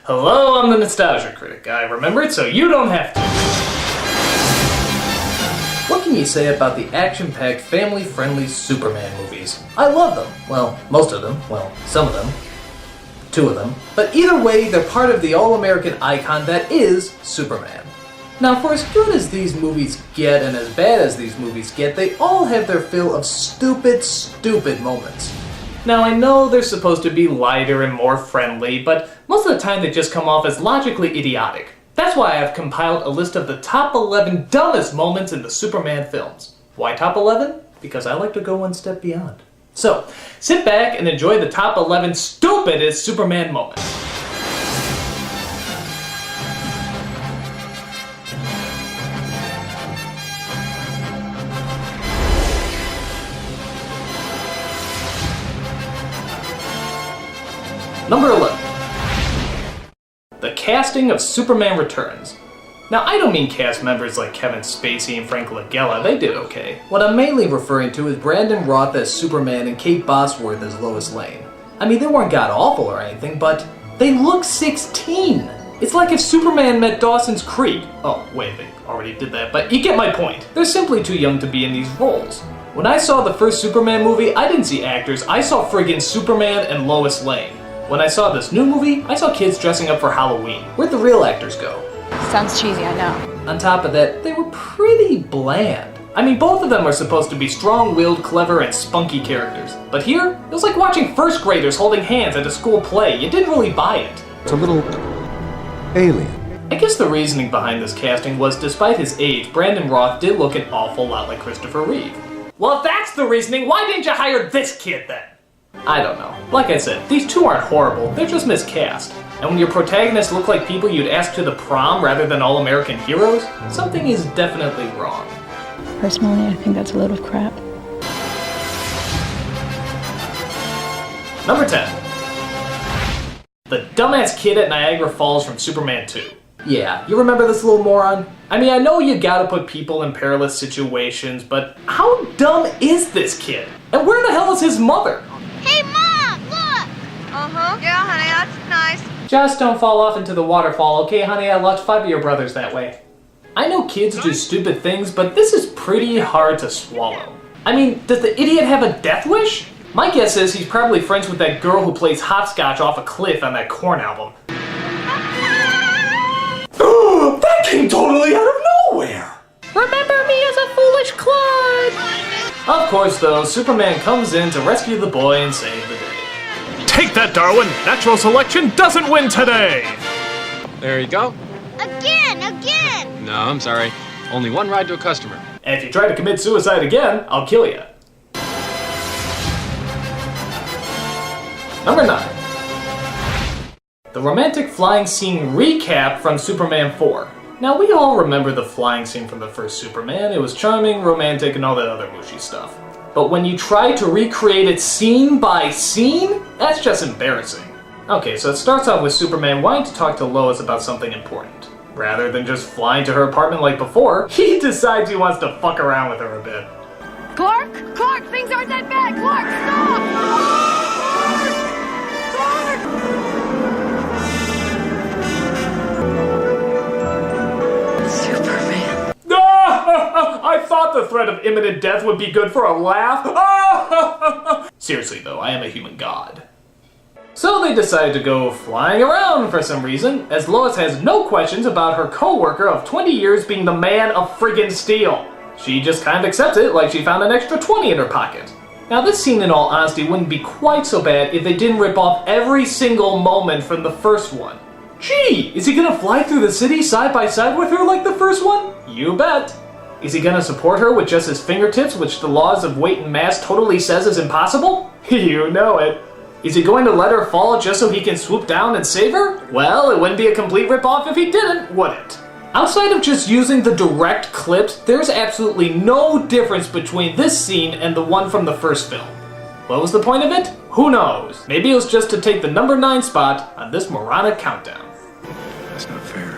Hello, I'm the Nostalgia Critic. I remembered so you don't have to. What can you say about the action-packed, family-friendly Superman movies? I love them. Well, most of them. Well, some of them. 2 of them. But either way, they're part of the all-American icon that is Superman. Now, for as good as these movies get and as bad as these movies get, they all have their fill of stupid moments. Now, I know they're supposed to be lighter and more friendly, but most of the time they just come off as logically idiotic. That's why I've compiled a list of the top 11 dumbest moments in the Superman films. Why top 11? Because I like to go one step beyond. So, sit back and enjoy the top 11 stupidest Superman moments. Number 11. The casting of Superman Returns. Now, I don't mean cast members like Kevin Spacey and Frank Langella, they did okay. What I'm mainly referring to is Brandon Routh as Superman and Kate Bosworth as Lois Lane. I mean, they weren't god-awful or anything, but they look 16! It's like if Superman met Dawson's Creek. Oh, wait, they already did that, but you get my point. They're simply too young to be in these roles. When I saw the first Superman movie, I didn't see actors, I saw friggin' Superman and Lois Lane. When I saw this new movie, I saw kids dressing up for Halloween. Where'd the real actors go? Sounds cheesy, I know. On top of that, they were pretty bland. I mean, both of them are supposed to be strong-willed, clever, and spunky characters. But here, it was like watching first graders holding hands at a school play. You didn't really buy it. It's a little alien. I guess the reasoning behind this casting was, despite his age, Brandon Routh did look an awful lot like Christopher Reeve. Well, if that's the reasoning, why didn't you hire this kid then? I don't know. Like I said, these two aren't horrible, they're just miscast. And when your protagonists look like people you'd ask to the prom rather than all-American heroes, something is definitely wrong. Personally, I think that's a load of crap. Number 10. The dumbass kid at Niagara Falls from Superman 2. Yeah, you remember this little moron? I mean, I know you gotta put people in perilous situations, but how dumb is this kid? And where the hell is his mother? Hey, Mom, look! Uh-huh. Yeah, honey, that's nice. Just don't fall off into the waterfall, okay, honey? I lost 5 of your brothers that way. I know kids do stupid things, but this is pretty hard to swallow. I mean, does the idiot have a death wish? My guess is he's probably friends with that girl who plays hopscotch off a cliff on that Korn album. That came totally out of nowhere! Remember me as a foolish clod! Of course, though, Superman comes in to rescue the boy and save the day. Take that, Darwin! Natural selection doesn't win today! There you go. Again! No, I'm sorry. Only one ride to a customer. And if you try to commit suicide again, I'll kill you. Number 9. The romantic flying scene recap from Superman 4. Now, we all remember the flying scene from the first Superman. It was charming, romantic, and all that other mushy stuff. But when you try to recreate it scene by scene, that's just embarrassing. Okay, so it starts off with Superman wanting to talk to Lois about something important. Rather than just flying to her apartment like before, he decides he wants to fuck around with her a bit. Clark, things aren't that bad! Clark, stop! Superman. I thought the threat of imminent death would be good for a laugh. Seriously though, I am a human god. So they decide to go flying around for some reason, as Lois has no questions about her co-worker of 20 years being the man of friggin' steel. She just kind of accepts it like she found an extra 20 in her pocket. Now this scene, in all honesty, wouldn't be quite so bad if they didn't rip off every single moment from the first one. Gee, is he gonna fly through the city side by side with her like the first one? You bet. Is he gonna support her with just his fingertips, which the laws of weight and mass totally says is impossible? You know it. Is he going to let her fall just so he can swoop down and save her? Well, it wouldn't be a complete ripoff if he didn't, would it? Outside of just using the direct clips, there's absolutely no difference between this scene and the one from the first film. What was the point of it? Who knows? Maybe it was just to take the number 9 spot on this moronic countdown. That's not fair.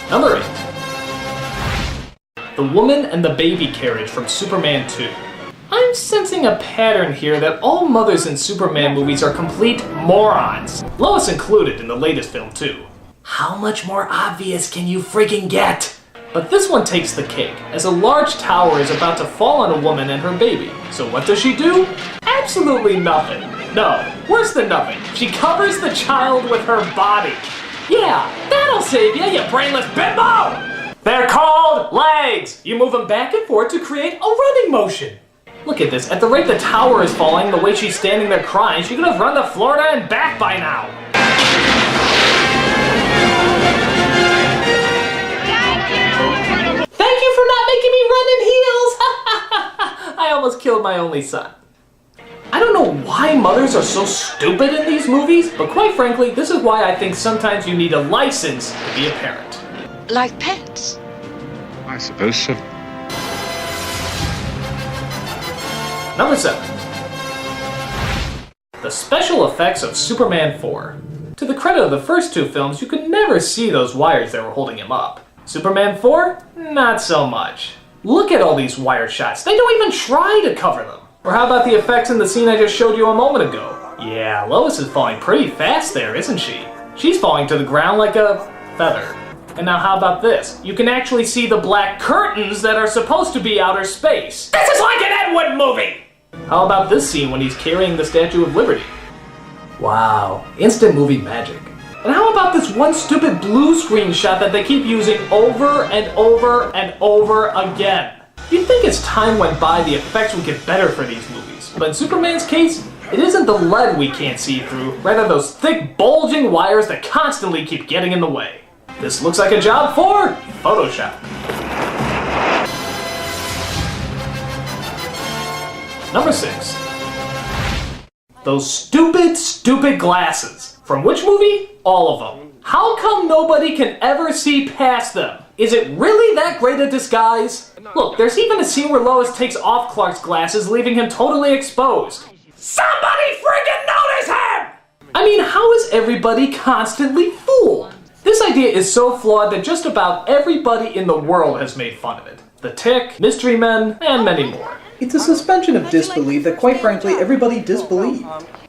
Number 8. The Woman and the Baby Carriage from Superman 2. I'm I'm sensing a pattern here that all mothers in Superman movies are complete morons. Lois included in the latest film too. How much more obvious can you freaking get? But this one takes the cake, as a large tower is about to fall on a woman and her baby. So what does she do? Absolutely nothing. No, worse than nothing. She covers the child with her body. Yeah, that'll save you brainless bimbo! They're called legs! You move them back and forth to create a running motion. Look at this, at the rate the tower is falling, the way she's standing there crying, she could have run to Florida and back by now. Thank you for not making me run in heels! I almost killed my only son. I don't know why mothers are so stupid in these movies, but quite frankly, this is why I think sometimes you need a license to be a parent. Like pets? I suppose so. Number 7. The special effects of Superman 4. To the credit of the first two films, you could never see those wires that were holding him up. Superman 4? Not so much. Look at all these wire shots. They don't even try to cover them. Or how about the effects in the scene I just showed you a moment ago? Yeah, Lois is falling pretty fast there, isn't she? She's falling to the ground like a feather. And now how about this? You can actually see the black curtains that are supposed to be outer space. This is like an Ed Wood movie! How about this scene when he's carrying the Statue of Liberty? Wow, instant movie magic. And how about this one stupid blue screen shot that they keep using over and over and over again? You'd think as time went by the effects would get better for these movies, but in Superman's case, it isn't the lead we can't see through, rather those thick bulging wires that constantly keep getting in the way. This looks like a job for Photoshop. Number 6. Those stupid glasses. From which movie? All of them. How come nobody can ever see past them? Is it really that great a disguise? Look, there's even a scene where Lois takes off Clark's glasses, leaving him totally exposed. Somebody friggin' notice him! I mean, how is everybody constantly fooled? This idea is so flawed that just about everybody in the world has made fun of it. The Tick, Mystery Men, and many more. It's a suspension of disbelief that, quite frankly, everybody disbelieved.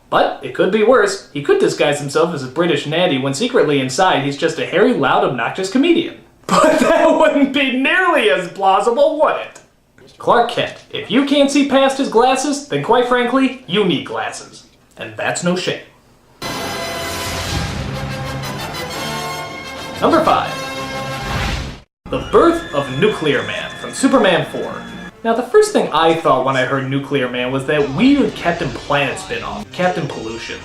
But it could be worse. He could disguise himself as a British natty when secretly inside he's just a hairy, loud, obnoxious comedian. But that wouldn't be nearly as plausible, would it? Clark Kent, if you can't see past his glasses, then quite frankly, you need glasses. And that's no shame. Number 5. The birth of Nuclear Man from Superman 4. Now, the first thing I thought when I heard Nuclear Man was that weird Captain Planet spin-off, Captain Pollution.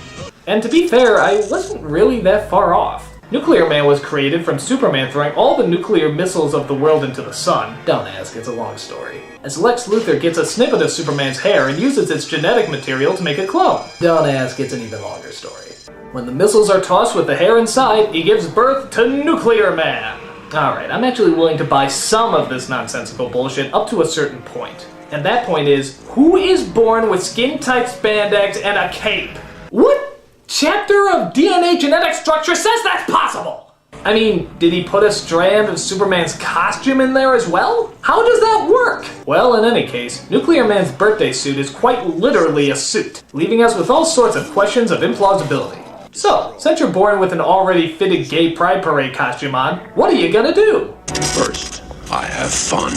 And to be fair, I wasn't really that far off. Nuclear Man was created from Superman throwing all the nuclear missiles of the world into the sun. Don't ask, it's a long story. As Lex Luthor gets a snippet of Superman's hair and uses its genetic material to make a clone. Don't ask, it's an even longer story. When the missiles are tossed with the hair inside, he gives birth to Nuclear Man. Alright, I'm actually willing to buy some of this nonsensical bullshit up to a certain point. And that point is, who is born with skin-tight spandex and a cape? What chapter of DNA genetic structure says that's possible? I mean, did he put a strand of Superman's costume in there as well? How does that work? Well, in any case, Nuclear Man's birthday suit is quite literally a suit, leaving us with all sorts of questions of implausibility. So, since you're born with an already fitted gay pride parade costume on, what are you gonna do? First, I have fun.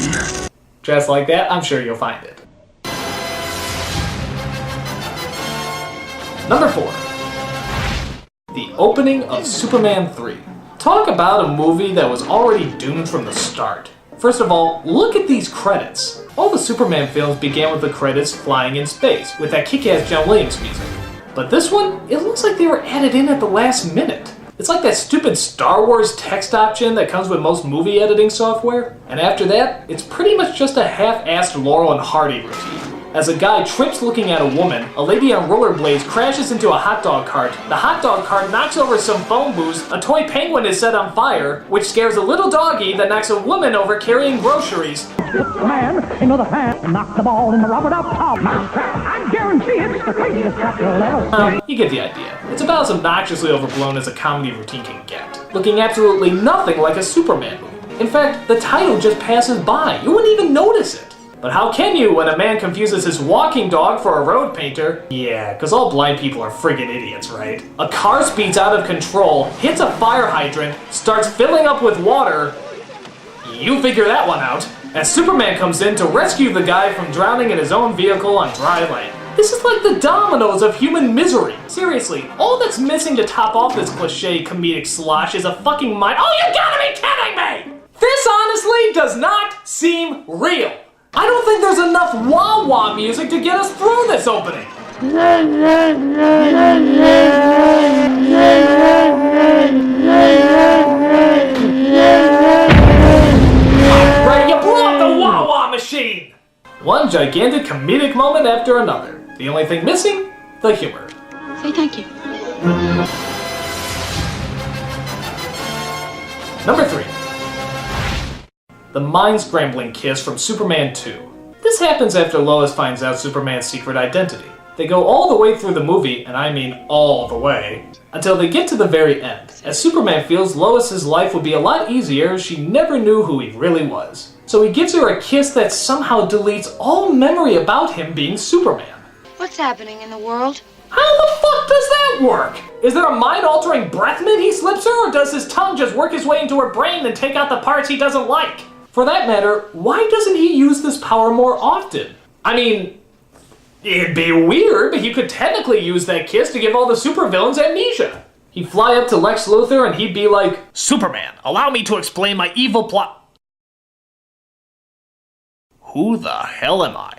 Dressed like that, I'm sure you'll find it. Number 4. The opening of Superman 3. Talk about a movie that was already doomed from the start. First of all, look at these credits. All the Superman films began with the credits flying in space, with that kick-ass John Williams music. But this one, it looks like they were added in at the last minute. It's like that stupid Star Wars text option that comes with most movie editing software. And after that, it's pretty much just a half-assed Laurel and Hardy routine. As a guy trips looking at a woman, a lady on rollerblades crashes into a hot dog cart, the hot dog cart knocks over some phone booths, a toy penguin is set on fire, which scares a little doggy that knocks a woman over carrying groceries. The man into the fan and knocked the ball in the rubber duck top mousetrap. I guarantee it's the craziest trap you'll ever see. You get the idea. It's about as obnoxiously overblown as a comedy routine can get, looking absolutely nothing like a Superman movie. In fact, the title just passes by. You wouldn't even notice it. But how can you when a man confuses his walking dog for a road painter? Yeah, because all blind people are friggin' idiots, right? A car speeds out of control, hits a fire hydrant, starts filling up with water. You figure that one out. As Superman comes in to rescue the guy from drowning in his own vehicle on dry land. This is like the dominoes of human misery. Seriously, all that's missing to top off this cliche comedic slosh is a fucking mind. Oh, you gotta be kidding me! This honestly does not seem real. I don't think there's enough wah-wah music to get us through this opening. Right, you blew up the wah-wah machine! One gigantic comedic moment after another. The only thing missing? The humor. Say thank you. Number 3. The mind-scrambling kiss from Superman 2. This happens after Lois finds out Superman's secret identity. They go all the way through the movie, and I mean all the way, until they get to the very end, as Superman feels Lois's life would be a lot easier if she never knew who he really was. So he gives her a kiss that somehow deletes all memory about him being Superman. What's happening in the world? How the fuck does that work? Is there a mind-altering breath mint he slips her, or does his tongue just work his way into her brain and take out the parts he doesn't like? For that matter, why doesn't he use this power more often? I mean, it'd be weird, but he could technically use that kiss to give all the supervillains amnesia. He'd fly up to Lex Luthor and he'd be like, Superman, allow me to explain my evil plot. Who the hell am I?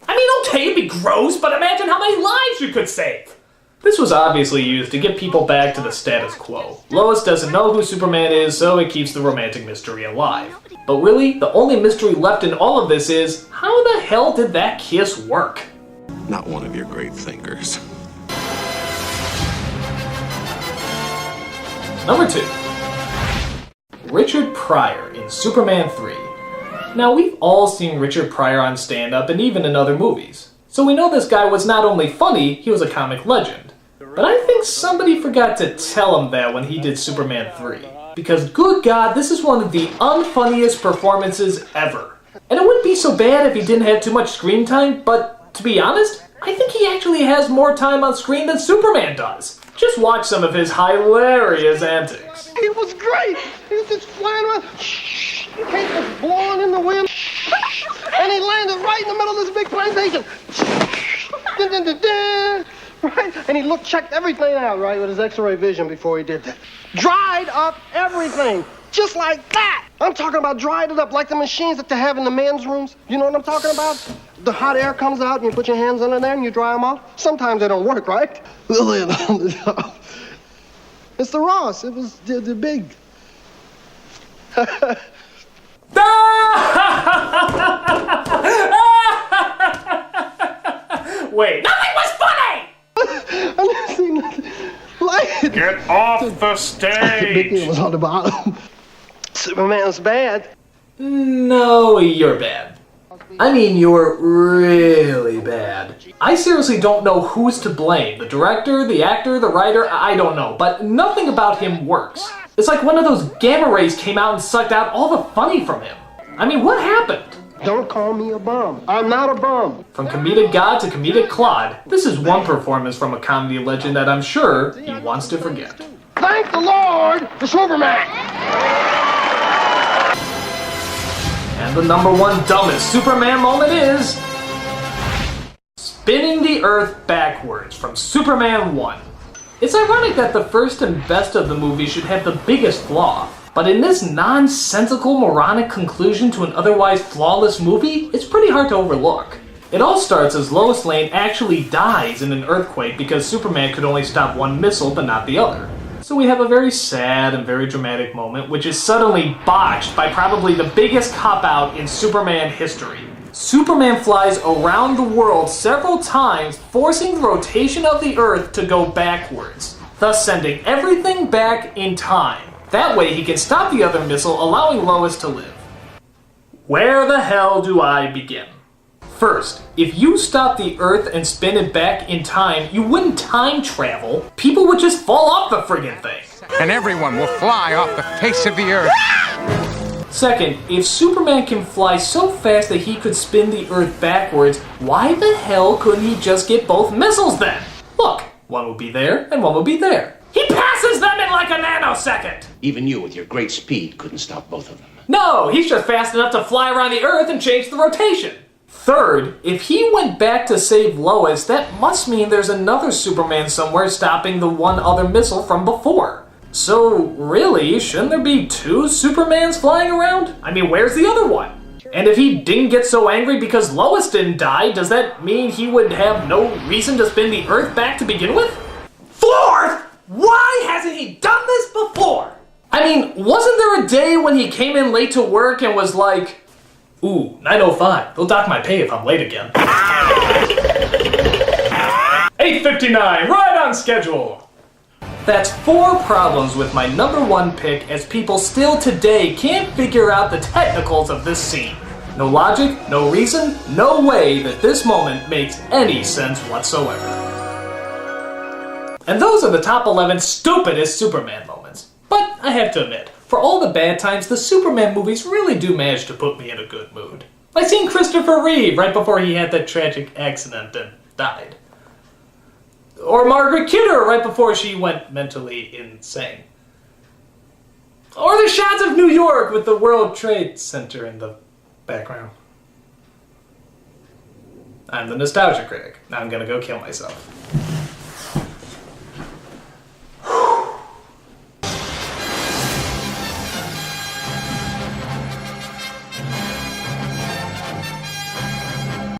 I mean, okay, it'd be gross, but imagine how many lives you could save. This was obviously used to get people back to the status quo. Lois doesn't know who Superman is, so it keeps the romantic mystery alive. But really, the only mystery left in all of this is, how the hell did that kiss work? Not one of your great thinkers. Number 2. Richard Pryor in Superman 3. Now, we've all seen Richard Pryor on stand-up and even in other movies. So we know this guy was not only funny, he was a comic legend. But I think somebody forgot to tell him that when he did Superman 3. Because good God, this is one of the unfunniest performances ever. And it wouldn't be so bad if he didn't have too much screen time, but to be honest, I think he actually has more time on screen than Superman does. Just watch some of his hilarious antics. It was great! He was just flying around. The cape was blowing in the wind. And he landed right in the middle of this big plantation. Dun, dun, dun, dun. Right? And he checked everything out, right, with his X-ray vision before he did that. Dried up everything. Just like that. I'm talking about dried it up like the machines that they have in the men's rooms. You know what I'm talking about? The hot air comes out and you put your hands under there and you dry them off. Sometimes they don't work, right? It's the Ross. It was the big. Wait, nothing was funny! I never seen nothing like it. Get off the Big stage! deal was on the bottom. Superman's bad. No, you're bad. I mean, you're really bad. I seriously don't know who's to blame. The director, the actor, the writer, I don't know. But nothing about him works. It's like one of those gamma rays came out and sucked out all the funny from him. I mean, what happened? Don't call me a bum. I'm not a bum. From comedic god to comedic clod, this is one performance from a comedy legend that I'm sure he wants to forget. Thank the Lord for Superman. And the number one dumbest Superman moment is spinning the Earth backwards from Superman 1. It's ironic that the first and best of the movies should have the biggest flaw, but in this nonsensical, moronic conclusion to an otherwise flawless movie, it's pretty hard to overlook. It all starts as Lois Lane actually dies in an earthquake because Superman could only stop one missile but not the other. So we have a very sad and very dramatic moment, which is suddenly botched by probably the biggest cop-out in Superman history. Superman flies around the world several times, forcing the rotation of the Earth to go backwards, thus sending everything back in time. That way he can stop the other missile, allowing Lois to live. Where the hell do I begin? First, if you stop the Earth and spin it back in time, you wouldn't time travel. People would just fall off the friggin' thing. And everyone will fly off the face of the earth. Second, if Superman can fly so fast that he could spin the Earth backwards, why the hell couldn't he just get both missiles then? Look, one will be there and one will be there. He passes them in like a nanosecond! Even you, with your great speed, couldn't stop both of them. No, he's just fast enough to fly around the Earth and change the rotation. Third, if he went back to save Lois, that must mean there's another Superman somewhere stopping the one other missile from before. So, really, shouldn't there be two Supermans flying around? I mean, where's the other one? And if he didn't get so angry because Lois didn't die, does that mean he would have no reason to spin the Earth back to begin with? Fourth, why hasn't he done this before? I mean, wasn't there a day when he came in late to work and was like, ooh, 9:05, they'll dock my pay if I'm late again. 8:59, right on schedule. That's 4 problems with my #1 pick, as people still today can't figure out the technicals of this scene. No logic, no reason, no way that this moment makes any sense whatsoever. And those are the top 11 stupidest Superman moments. But I have to admit, for all the bad times, the Superman movies really do manage to put me in a good mood. Like seeing Christopher Reeve right before he had that tragic accident and died. Or Margaret Kidder right before she went mentally insane. Or the shots of New York with the World Trade Center in the background. I'm the nostalgia critic. Now I'm gonna go kill myself.